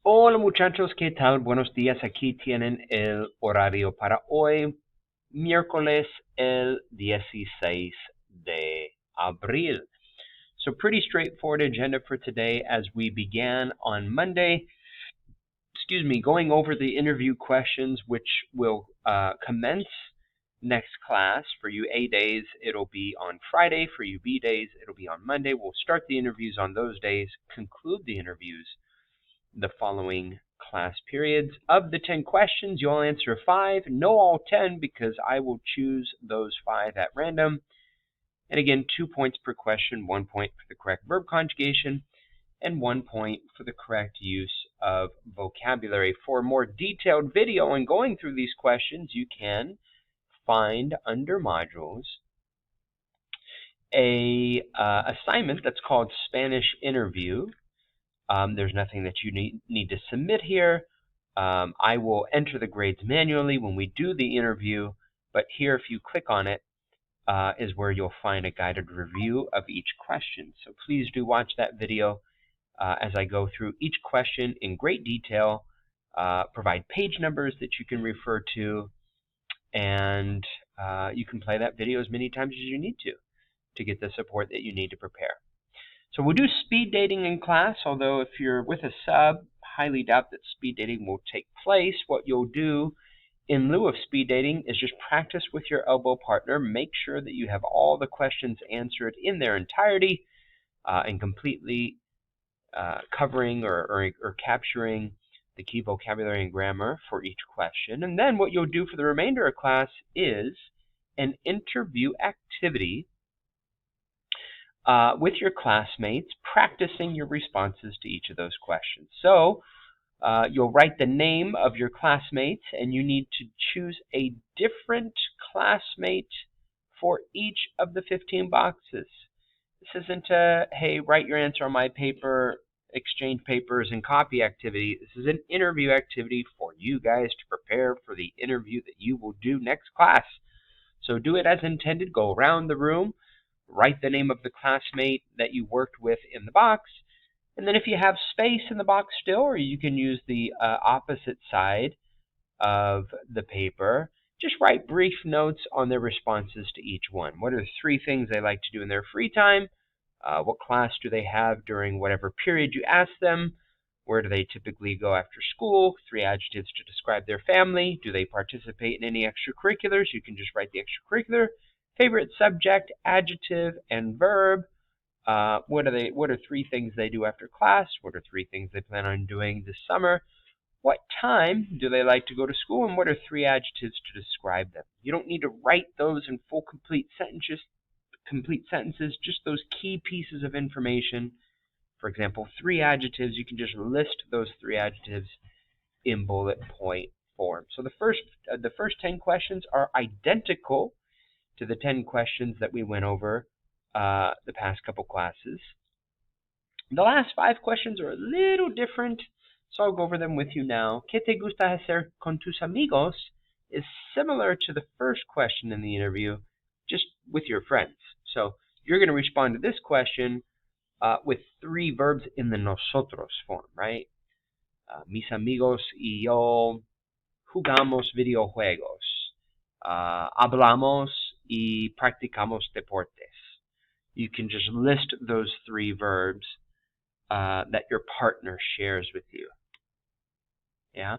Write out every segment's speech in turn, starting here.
Hola muchachos, ¿qué tal? Buenos días. Aquí tienen el horario para hoy, miércoles el 16 de abril. So pretty straightforward agenda for today as we began on Monday, going over the interview questions which will commence next class. For you A days, it'll be on Friday. For you B days, it'll be on Monday. We'll start the interviews on those days, conclude the interviews the following class periods. Of the 10 questions, you'll answer 5. No all 10 because I will choose those 5 at random. And again, 2 points per question, 1 point for the correct verb conjugation, and 1 point for the correct use of vocabulary. For a more detailed video on going through these questions, you can find under modules a assignment that's called Spanish Interview. There's nothing that you need to submit here. I will enter the grades manually when we do the interview, but here if you click on it is where you'll find a guided review of each question. So please do watch that video as I go through each question in great detail, provide page numbers that you can refer to, and you can play that video as many times as you need to get the support that you need to prepare. So we'll do speed dating in class, although if you're with a sub, highly doubt that speed dating will take place. What you'll do in lieu of speed dating is just practice with your elbow partner. Make sure that you have all the questions answered in their entirety and completely covering or capturing the key vocabulary and grammar for each question. And then what you'll do for the remainder of class is an interview activity with your classmates, practicing your responses to each of those questions. So you'll write the name of your classmates, and you need to choose a different classmate for each of the 15 boxes. This isn't a, hey, write your answer on my paper, exchange papers, and copy activity. This is an interview activity for you guys to prepare for the interview that you will do next class. So do it as intended. Go around the room. Write the name of the classmate that you worked with in the box, and then if you have space in the box still, or you can use the opposite side of the paper, just write brief notes on their responses to each one. What are the 3 things they like to do in their free time? What class do they have during whatever period you ask them? Where do they typically go after school? 3 adjectives to describe their family. Do they participate in any extracurriculars? You can just write the extracurricular. Favorite subject, adjective, and verb. What are 3 things they do after class? What are 3 things they plan on doing this summer? What time do they like to go to school? And what are 3 adjectives to describe them? You don't need to write those in full complete sentences, just those key pieces of information. For example, 3 adjectives, you can just list those 3 adjectives in bullet point form. So the first 10 questions are identical to the 10 questions that we went over the past couple classes. The last 5 questions are a little different, so I'll go over them with you now. ¿Qué te gusta hacer con tus amigos? Is similar to the first question in the interview, just with your friends. So you're going to respond to this question with 3 verbs in the nosotros form, right? Mis amigos y yo jugamos videojuegos. Hablamos y practicamos deportes. You can just list those 3 verbs that your partner shares with you. Yeah.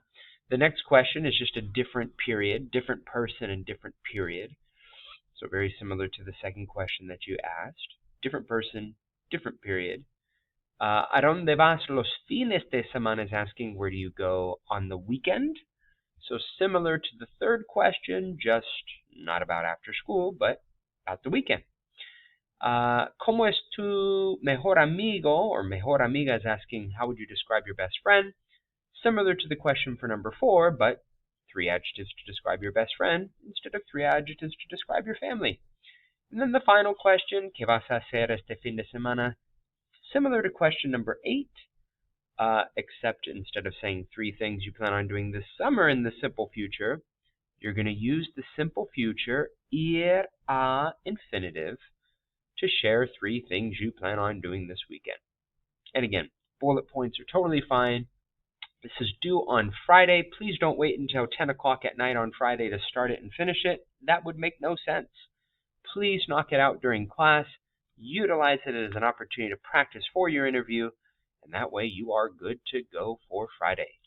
The next question is just a different period, different person and different period. So very similar to the second question that you asked. Different person, different period. ¿A dónde vas los fines de semana is asking where do you go on the weekend? So similar to the third question, just not about after school, but about the weekend. ¿Cómo es tu mejor amigo or mejor amiga is asking how would you describe your best friend? Similar to the question for number 4, but 3 adjectives to describe your best friend instead of 3 adjectives to describe your family. And then the final question, ¿qué vas a hacer este fin de semana? Similar to question number 8, except instead of saying 3 things you plan on doing this summer in the simple future, you're going to use the simple future ir a infinitive to share 3 things you plan on doing this weekend. And again, bullet points are totally fine. This is due on Friday. Please don't wait until 10 o'clock at night on Friday to start it and finish it. That would make no sense. Please knock it out during class. Utilize it as an opportunity to practice for your interview, and that way you are good to go for Friday.